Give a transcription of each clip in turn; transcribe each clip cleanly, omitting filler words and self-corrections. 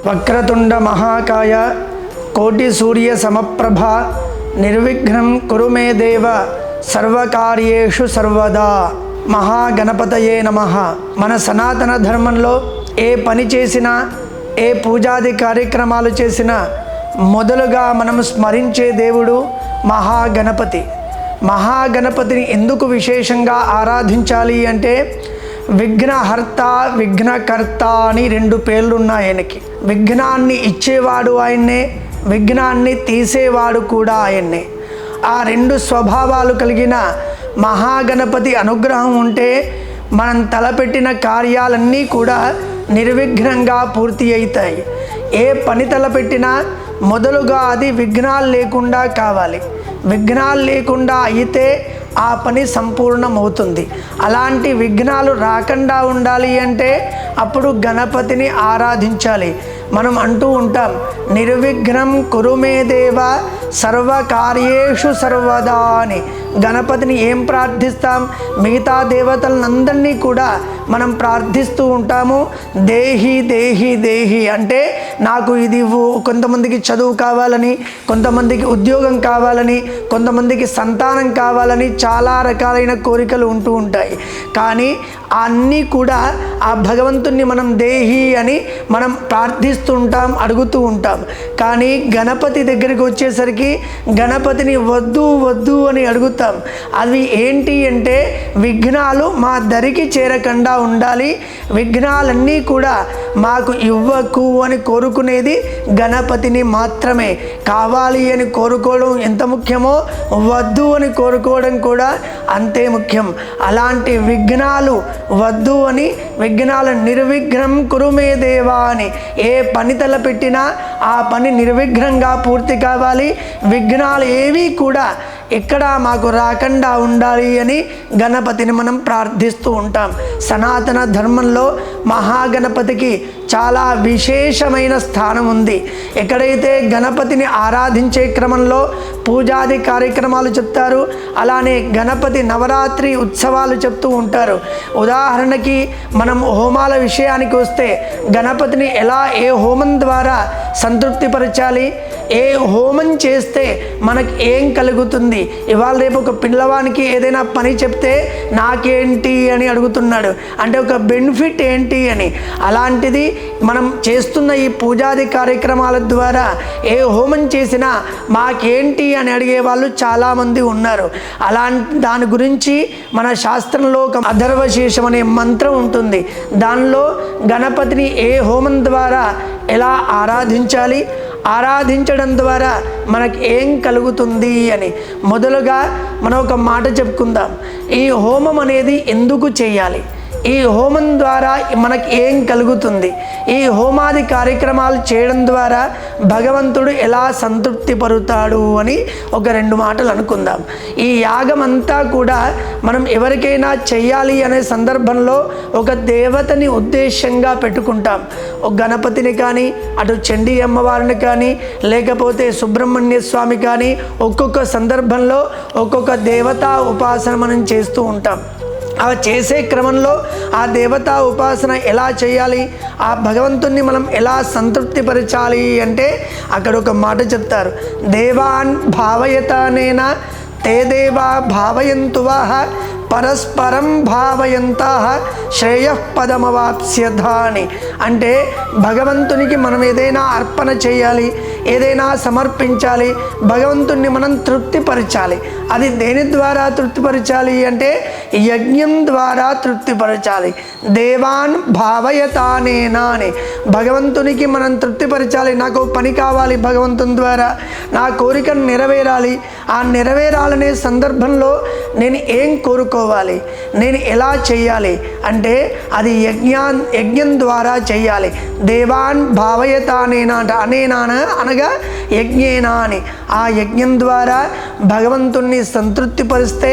వక్రతుండ మహాకాయ కోటి సూర్య సమప్రభ నిర్విఘ్నం కురు మే దేవ సర్వకార్యేషు సర్వదా. మహాగణపతయే నమః. మన సనాతన ధర్మంలో ఏ పని చేసినా, ఏ పూజాది కార్యక్రమాలు చేసినా మొదలుగా మనం స్మరించే దేవుడు మహాగణపతి. మహాగణపతిని ఎందుకు విశేషంగా ఆరాధించాలి అంటే, విఘ్నహర్త విఘ్నకర్త అని రెండు పేర్లు ఉన్నాయి ఆయనకి. విఘ్నాన్ని ఇచ్చేవాడు ఆయన్నే, విఘ్నాన్ని తీసేవాడు కూడా ఆయన్నే. ఆ రెండు స్వభావాలు కలిగిన మహాగణపతి అనుగ్రహం ఉంటే మనం తలపెట్టిన కార్యాలన్నీ కూడా నిర్విఘ్నంగా పూర్తి అవుతాయి. ఏ పని తలపెట్టినా మొదలుగా అది విఘ్నాలు లేకుండా కావాలి. విఘ్నాలు లేకుండా అయితే ఆ పని సంపూర్ణమవుతుంది. అలాంటి విఘ్నాలు రాకుండా ఉండాలి అంటే అప్పుడు గణపతిని ఆరాధించాలి. మనం అంటూ ఉంటాం, నిర్విఘ్నం కురు మే దేవ సర్వకార్యేషు సర్వదా అని. గణపతిని ఏం ప్రార్థిస్తాం? మిగతా దేవతలందరినీ కూడా మనం ప్రార్థిస్తూ ఉంటాము. దేహి దేహి దేహి అంటే నాకు ఇది ఇవ్వు. కొంతమందికి చదువు కావాలని, కొంతమందికి ఉద్యోగం కావాలని, కొంతమందికి సంతానం కావాలని చాలా రకాలైన కోరికలు ఉంటూ ఉంటాయి. కానీ అన్నీ కూడా ఆ భగవంతుణ్ణి మనం దేహి అని మనం ప్రార్థిస్తూ ఉంటాం, అడుగుతూ ఉంటాం. కానీ గణపతి దగ్గరికి వచ్చేసరికి గణపతిని వద్దు వద్దు అని అడుగుతాం. అవి ఏంటి అంటే, విఘ్నాలు మా దరికి చేరకుండా ఉండాలి, విఘ్నాలన్నీ కూడా మాకు ఇవ్వకు అని కోరుకునేది గణపతిని మాత్రమే. కావాలి అని కోరుకోవడం ఎంత ముఖ్యమో వద్దు అని కోరుకోవడం కూడా అంతే ముఖ్యం. అలాంటి విఘ్నాలు వద్దు అని, విఘ్నాలు నిర్విఘ్నం కురు మే దేవా అని ఏ పని తలపెట్టినా ఆ పని నిర్విఘ్నంగా పూర్తి కావాలి. విఘ్నాలు ఏవి కూడా ఎక్కడ మాకు రాకుండా ఉండాలి అని గణపతిని మనం ప్రార్థిస్తూ ఉంటాం. సనాతన ధర్మంలో మహాగణపతికి చాలా విశేషమైన స్థానం ఉంది. ఎక్కడైతే గణపతిని ఆరాధించే క్రమంలో పూజాది కార్యక్రమాలు చెప్తారు, అలానే గణపతి నవరాత్రి ఉత్సవాలు చెప్తూ ఉంటారు. ఉదాహరణకి మనం హోమాల విషయానికి వస్తే, గణపతిని ఎలా ఏ హోమం ద్వారా సంతృప్తిపరచాలి, ఏ హోమం చేస్తే మనకి ఏం కలుగుతుంది. ఇవాళ రేపు ఒక పిల్లవానికి ఏదైనా పని చెప్తే నాకేంటి అని అడుగుతున్నాడు, అంటే ఒక బెనిఫిట్ ఏంటి అని. అలాంటిది మనం చేస్తున్న ఈ పూజాది కార్యక్రమాల ద్వారా ఏ హోమం చేసినా మాకేంటి అని అడిగే వాళ్ళు చాలామంది ఉన్నారు. దాని గురించి మన శాస్త్రంలో ఒక అథర్వశీర్షం అనే మంత్రం ఉంటుంది. దానిలో గణపతిని ఏ హోమం ద్వారా ఎలా ఆరాధించాలి, ఆరాధించడం ద్వారా మనకి ఏం కలుగుతుంది అని మొదలుగా మనం ఒక మాట చెప్పుకుందాం. ఈ హోమం అనేది ఎందుకు చేయాలి, ఈ హోమం ద్వారా మనకి ఏం కలుగుతుంది, ఈ హోమాది కార్యక్రమాలు చేయడం ద్వారా భగవంతుడు ఎలా సంతృప్తి పరుతాడు అని ఒక రెండు మాటలు అనుకుందాం. ఈ యాగం అంతా కూడా మనం ఎవరికైనా చెయ్యాలి అనే సందర్భంలో ఒక దేవతని ఉద్దేశంగా పెట్టుకుంటాం. ఒక గణపతిని కానీ, అటు చండీ అమ్మవారిని కానీ, లేకపోతే సుబ్రహ్మణ్య స్వామి కానీ, ఒక్కొక్క సందర్భంలో ఒక్కొక్క దేవతా ఉపాసన మనం చేస్తూ ఉంటాం. ఆ చేసే క్రమంలో ఆ దేవతా ఉపాసన ఎలా చేయాలి, ఆ భగవంతుణ్ణి మనం ఎలా సంతృప్తిపరచాలి అంటే అక్కడ ఒక మాట చెప్తారు. దేవాన్ భావయతానేన తే దేవా భావయంతువః పరస్పరం భావయంతః శ్రేయఃపదమవాప్స్యథ అని. అంటే భగవంతునికి మనం ఏదైనా అర్పణ చేయాలి, ఏదైనా సమర్పించాలి, భగవంతుణ్ణి మనం తృప్తిపరచాలి. అది దేని ద్వారా తృప్తిపరచాలి అంటే యజ్ఞం ద్వారా తృప్తిపరచాలి. దేవాన్ భావయతానేనా అని భగవంతునికి మనం తృప్తిపరచాలి. నాకు పని కావాలి, భగవంతుని ద్వారా నా కోరికను నెరవేరాలి. ఆ నెరవేరాలనే సందర్భంలో నేను ఏం కోరుకోవాలి, నేను ఎలా చేయాలి అంటే అది యజ్ఞం ద్వారా చేయాలి. దేవాన్ భావయతానేనా అంటే అనేనాన అనగా యజ్ఞేనా అని. ఆ యజ్ఞం ద్వారా భగవంతుణ్ణి సంతృప్తిపరిస్తే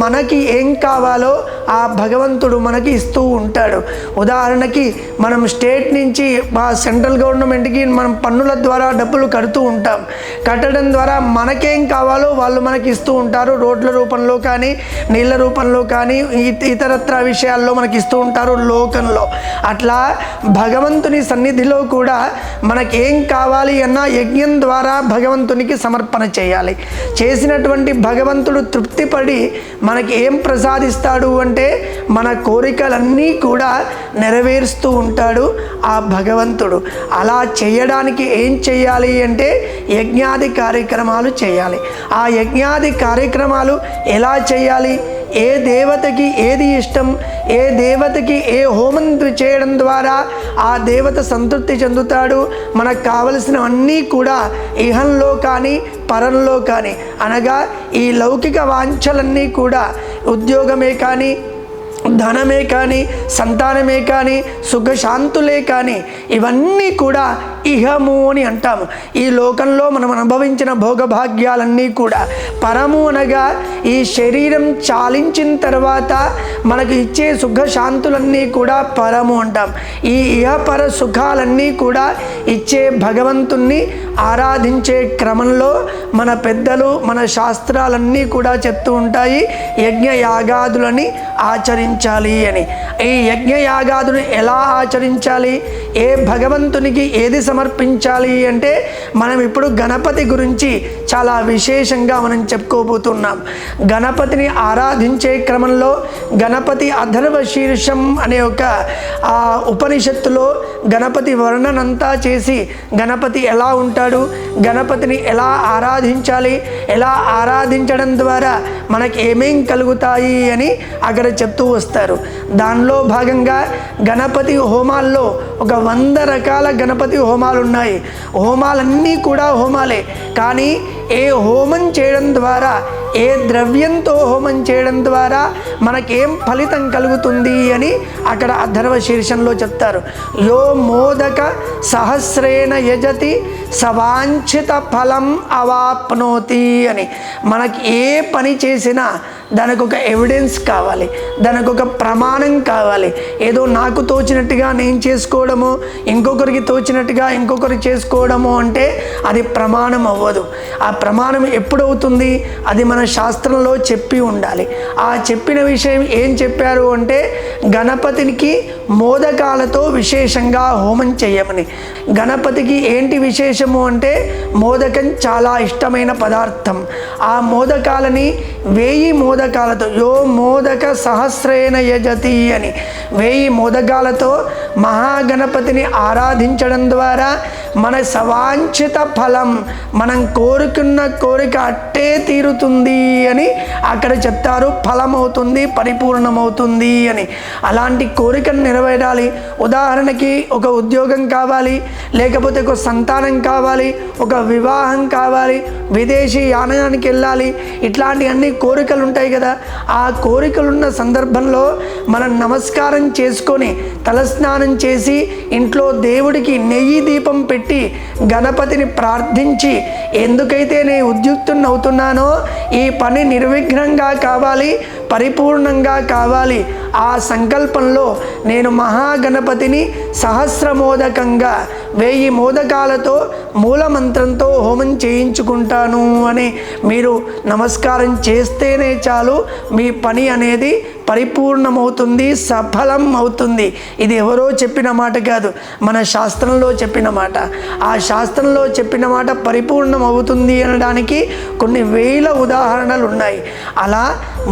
మనకి ఏం కావాలో ఆ భగవంతుడు మనకి ఇస్తూ ఉంటాడు. ఉదాహరణకి మనం స్టేట్ నుంచి మా సెంట్రల్ గవర్నమెంట్కి మనం పన్నుల ద్వారా డబ్బులు కడుతూ ఉంటాం. కట్టడం ద్వారా మనకేం కావాలో వాళ్ళు మనకి ఇస్తూ ఉంటారు. రోడ్ల రూపంలో కానీ, నీళ్ళ రూపంలో రూపంలో కానీ ఇతరత్ర విషయాల్లో మనకి ఇస్తూ ఉంటారు లోకంలో. అట్లా భగవంతుని సన్నిధిలో కూడా మనకేం కావాలి అన్నా యజ్ఞం ద్వారా భగవంతునికి సమర్పణ చేయాలి. చేసినటువంటి భగవంతుడు తృప్తిపడి మనకి ఏం ప్రసాదిస్తాడు అంటే మన కోరికలన్నీ కూడా నెరవేరుస్తూ ఉంటాడు ఆ భగవంతుడు. అలా చేయడానికి ఏం చేయాలి అంటే యజ్ఞాది కార్యక్రమాలు చేయాలి. ఆ యజ్ఞాది కార్యక్రమాలు ఎలా చేయాలి, ఏ దేవతకి ఏది ఇష్టం, ఏ దేవతకి ఏ హోమం చేయడం ద్వారా ఆ దేవత సంతృప్తి చెందుతాడు, మనకు కావలసినవన్నీ కూడా ఇహంలో కానీ పరంలో కానీ, అనగా ఈ లౌకిక వాంఛలన్నీ కూడా ఉద్యోగమే కానీ, ధనమే కానీ, సంతానమే కానీ, సుఖశాంతులే కానీ, ఇవన్నీ కూడా ఇహము అని అంటాము. ఈ లోకంలో మనం అనుభవించిన భోగభాగ్యాలన్నీ కూడా పరము అనగా ఈ శరీరం చాలించిన తర్వాత మనకు ఇచ్చే సుఖశాంతులన్నీ కూడా పరము అంటాం. ఈ ఇహపర సుఖాలన్నీ కూడా ఇచ్చే భగవంతుణ్ణి ఆరాధించే క్రమంలో మన పెద్దలు మన శాస్త్రాలన్నీ కూడా చెప్తూ ఉంటాయి యజ్ఞ యాగాదులని ఆచరించాలి అని. ఈ యజ్ఞ యాగాదుని ఎలా ఆచరించాలి, ఏ భగవంతునికి ఏది సమర్పించాలి అంటే మనం ఇప్పుడు గణపతి గురించి చాలా విశేషంగా మనం చెప్పుకోబోతున్నాం. గణపతిని ఆరాధించే క్రమంలో గణపతి అథర్వ శీర్షం అనే ఒక ఉపనిషత్తులో గణపతి వర్ణనంతా చేసి గణపతి ఎలా ఉంటాడు, గణపతిని ఎలా ఆరాధించాలి, ఎలా ఆరాధించడం ద్వారా మనకి ఏమేం కలుగుతాయి అని అక్కడ చెప్తూ వస్తారు. దానిలో భాగంగా గణపతి హోమాల్లో ఒక 100 రకాల గణపతి హోమాలు ఉన్నాయి. హోమాలన్నీ కూడా హోమాలే, కానీ ఏ హోమం చేయడం ద్వారా, ఏ ద్రవ్యంతో హోమం చేయడం ద్వారా మనకేం ఫలితం కలుగుతుంది అని అక్కడ అథర్వ శీర్షంలో చెప్తారు. యో మోదక సహస్రేణ యజతి సవాంఛిత ఫలం అవాప్నోతి అని. మనకి ఏ పని చేసినా దానికి ఒక ఎవిడెన్స్ కావాలి, దానికి ఒక ప్రమాణం కావాలి. ఏదో నాకు తోచినట్టుగా నేను చేసుకోవడము, ఇంకొకరికి తోచినట్టుగా ఇంకొకరు చేసుకోవడము అంటే అది ప్రమాణం అవ్వదు. ఆ ప్రమాణం ఎప్పుడవుతుంది, అది మన శాస్త్రంలో చెప్పి ఉండాలి. ఆ చెప్పిన విషయం ఏం చెప్పారు అంటే గణపతికి మోదకాలతో విశేషంగా హోమం చేయమని. గణపతికి ఏంటి విశేషము అంటే మోదకం చాలా ఇష్టమైన పదార్థం. ఆ మోదకాలని 1000 మోదకాలతో, యో మోదక సహస్రేణ యజతి అని 1000 మోదకాలతో మహాగణపతిని ఆరాధించడం ద్వారా మన సవాంఛిత ఫలం, మనం కోరుకున్న కోరిక అట్టే తీరుతుంది అని అక్కడ చెప్తారు. ఫలం అవుతుంది, పరిపూర్ణమవుతుంది అని. అలాంటి కోరికను నెరవేరాలి. ఉదాహరణకి ఒక ఉద్యోగం కావాలి, లేకపోతే ఒక సంతానం కావాలి, ఒక వివాహం కావాలి, విదేశీ యానానికి వెళ్ళాలి, ఇట్లాంటి అన్ని కోరికలు ఉంటాయి కదా. ఆ కోరికలున్న సందర్భంలో మనం నమస్కారం చేసుకొని తలస్నానం చేసి ఇంట్లో దేవుడికి నెయ్యి దీపం పెట్టి గణపతిని ప్రార్థించి, ఎందుకైతే నేను ఉద్యుక్తుని అవుతున్నానో ఈ పని నిర్విఘ్నంగా కావాలి, పరిపూర్ణంగా కావాలి, ఆ సంకల్పంలో నేను మహాగణపతిని సహస్రమోదకంగా 1000 మోదకాలతో మూలమంత్రంతో హోమం చేయించుకుంటాను అని మీరు నమస్కారం చేస్తేనే చాలు, మీ పని అనేది పరిపూర్ణమవుతుంది, సఫలం అవుతుంది. ఇది ఎవరో చెప్పిన మాట కాదు, మన శాస్త్రంలో చెప్పిన మాట. ఆ శాస్త్రంలో చెప్పిన మాట పరిపూర్ణం అవుతుంది అనడానికి కొన్ని 1000 ఉదాహరణలు ఉన్నాయి. అలా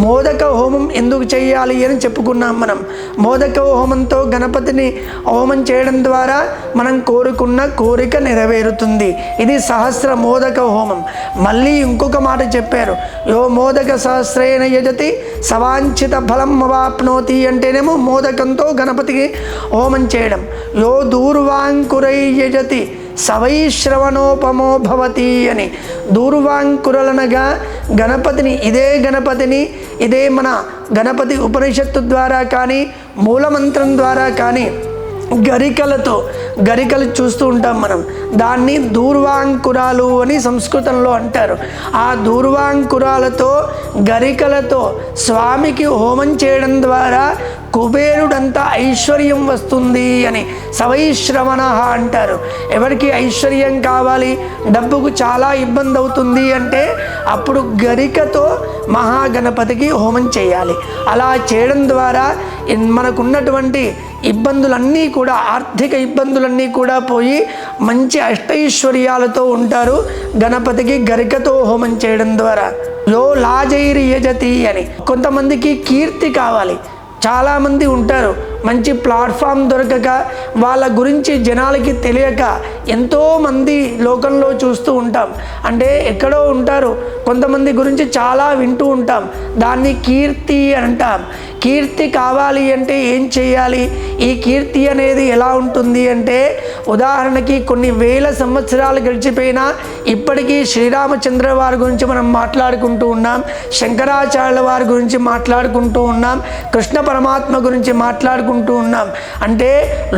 మోదక హోమం ఎందుకు చేయాలి అని చెప్పుకున్నాం మనం. మోదక హోమంతో గణపతిని హోమం చేయడం ద్వారా మనం కోరుకున్న కోరిక నెరవేరుతుంది. ఇది సహస్ర మోదక హోమం. మళ్ళీ ఇంకొక మాట చెప్పారు, యో మోదక సహస్రేణ యజతి సవాంఛిత ఫలం అవాప్నోతి అంటేనేమో మోదకంతో గణపతికి హోమం చేయడం. యో దూర్వాంకురై యజతి సవైశ్రవణోపమో భవతి అని. దూర్వాంకురలనగా గణపతిని, ఇదే మన గణపతి ఉపనిషత్తు ద్వారా కానీ మూలమంత్రం ద్వారా కానీ గరికలు చూస్తూ ఉంటాం మనం. దాన్ని దూర్వాంకురాలు అని సంస్కృతంలో అంటారు. ఆ దూర్వాంకురాలతో గరికలతో స్వామికి హోమం చేయడం ద్వారా కుబేరుడంత ఐశ్వర్యం వస్తుంది అని సవైశ్రవణ అంటారు. ఎవరికి ఐశ్వర్యం కావాలి, డబ్బుకు చాలా ఇబ్బంది అవుతుంది అంటే అప్పుడు గరికతో మహాగణపతికి హోమం చేయాలి. అలా చేయడం ద్వారా మనకున్నటువంటి ఇబ్బందులన్నీ కూడా, ఆర్థిక ఇబ్బందులన్నీ కూడా పోయి మంచి అష్టైశ్వర్యాలతో ఉంటారు గణపతికి గరికతో హోమం చేయడం ద్వారా. యో లాజైరి యజతి అని. కొంతమందికి కీర్తి కావాలి. చాలామంది ఉంటారు మంచి ప్లాట్ఫామ్ దొరకక, వాళ్ళ గురించి జనాలకి తెలియక ఎంతోమంది లోకంలో చూస్తూ ఉంటాం. అంటే ఎక్కడో ఉంటారు, కొంతమంది గురించి చాలా వింటూ ఉంటాం, దాన్ని కీర్తి అంటాం. కీర్తి కావాలి అంటే ఏం చేయాలి? ఈ కీర్తి అనేది ఎలా ఉంటుంది అంటే, ఉదాహరణకి కొన్ని వేల సంవత్సరాలు గడిచిపోయినా ఇప్పటికీ శ్రీరామచంద్ర వారి గురించి మనం మాట్లాడుకుంటూ ఉన్నాం, శంకరాచార్యుల వారి గురించి మాట్లాడుకుంటూ ఉన్నాం, కృష్ణ పరమాత్మ గురించి మాట్లాడుకుంటూ ఉన్నాం. అంటే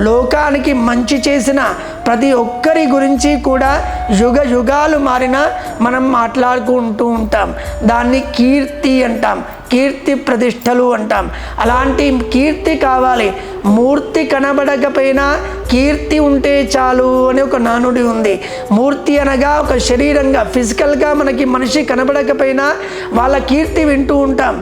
లోకానికి మంచి చేసిన ప్రతి ఒక్కరి గురించి కూడా యుగ యుగాలు మారినా మనం మాట్లాడుకుంటూ ఉంటాం. దాన్ని కీర్తి అంటాం, కీర్తి ప్రతిష్టలు అంటాం. అలాంటి కీర్తి కావాలి. మూర్తి కనబడకపోయినా కీర్తి ఉంటే చాలు అని ఒక నానుడి ఉంది. మూర్తి అనగా ఒక శరీరంగా, ఫిజికల్గా మనకి మనిషి కనబడకపోయినా వాళ్ళ కీర్తి వింటూ ఉంటాం.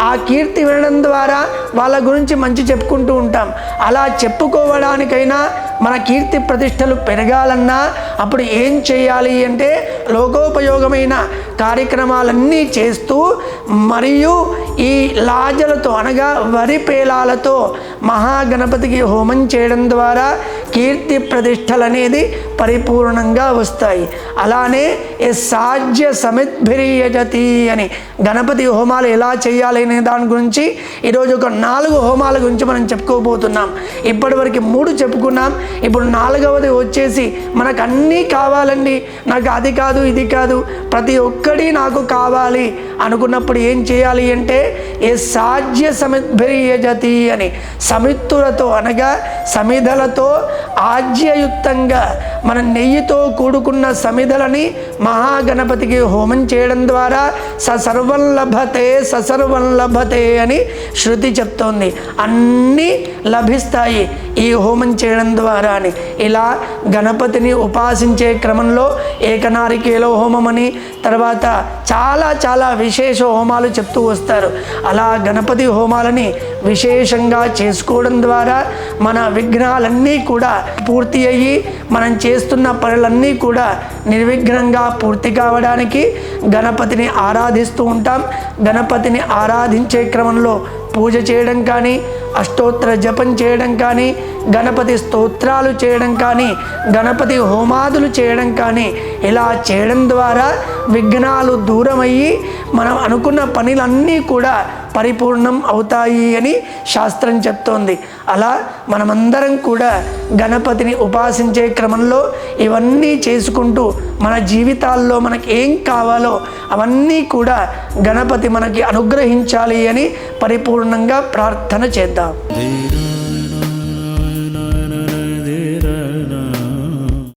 ఆ కీర్తి వినడం ద్వారా వాళ్ళ గురించి మంచి చెప్పుకుంటూ ఉంటాం. అలా చెప్పుకోవడానికైనా మన కీర్తి ప్రతిష్టలు పెరగాలన్నా అప్పుడు ఏం చేయాలి అంటే, లోకోపయోగమైన కార్యక్రమాలన్నీ చేస్తూ మరియు ఈ లాజలతో అనగా వరి పేలాలతో మహాగణపతికి హోమం చేయడం ద్వారా కీర్తి ప్రతిష్టలు అనేది పరిపూర్ణంగా వస్తాయి. అలానే ఏ సాధ్య సమిద్భిరియజతి అని గణపతి హోమాలు ఎలా చేయాలి అనే దాని గురించి ఈరోజు ఒక 4 హోమాల గురించి మనం చెప్పుకోబోతున్నాం. ఇప్పటివరకు 3 చెప్పుకున్నాం. ఇప్పుడు 4వది వచ్చేసి మనకు అన్నీ కావాలండి, నాకు అది కాదు ఇది కాదు, ప్రతి ఒక్కటి నాకు కావాలి అనుకున్నప్పుడు ఏం చేయాలి అంటే, ఏ సాధ్య సమిద్భిరియజతి అని సమిత్తులతో అనగా సమిధలతో ఆజ్యయుక్తంగా మన నెయ్యితో కూడుకున్న సమిధలని మహాగణపతికి హోమం చేయడం ద్వారా ససర్వం లభతే అని శృతి చెప్తోంది. అన్నీ లభిస్తాయి ఈ హోమం చేయడం ద్వారా అని. ఇలా గణపతిని ఉపాసించే క్రమంలో ఏకనారికేల హోమం అని, తర్వాత చాలా చాలా విశేష హోమాలు చెప్తూ వస్తారు. అలా గణపతి హోమాలని విశేషంగా చేసుకోవడం ద్వారా మన విఘ్నాలన్నీ కూడా పూర్తి అయ్యి మనం చేస్తున్న పనులన్నీ కూడా నిర్విఘ్నంగా పూర్తి కావడానికి గణపతిని ఆరాధిస్తూ ఉంటాం. గణపతిని ఆరాధించే క్రమంలో పూజ చేయడం కానీ, అష్టోత్తర జపం చేయడం కానీ, గణపతి స్తోత్రాలు చేయడం కానీ, గణపతి హోమాదులు చేయడం కానీ, ఇలా చేయడం ద్వారా విఘ్నాలు దూరమయ్యి మనం అనుకున్న పనులన్నీ కూడా పరిపూర్ణం అవుతాయి అని శాస్త్రం చెప్తోంది. అలా మనమందరం కూడా గణపతిని ఉపాసించే క్రమంలో ఇవన్నీ చేసుకుంటూ మన జీవితాల్లో మనకి ఏం కావాలో అవన్నీ కూడా గణపతి మనకి అనుగ్రహించాలి అని పరిపూర్ణంగా ప్రార్థన చేద్దాం.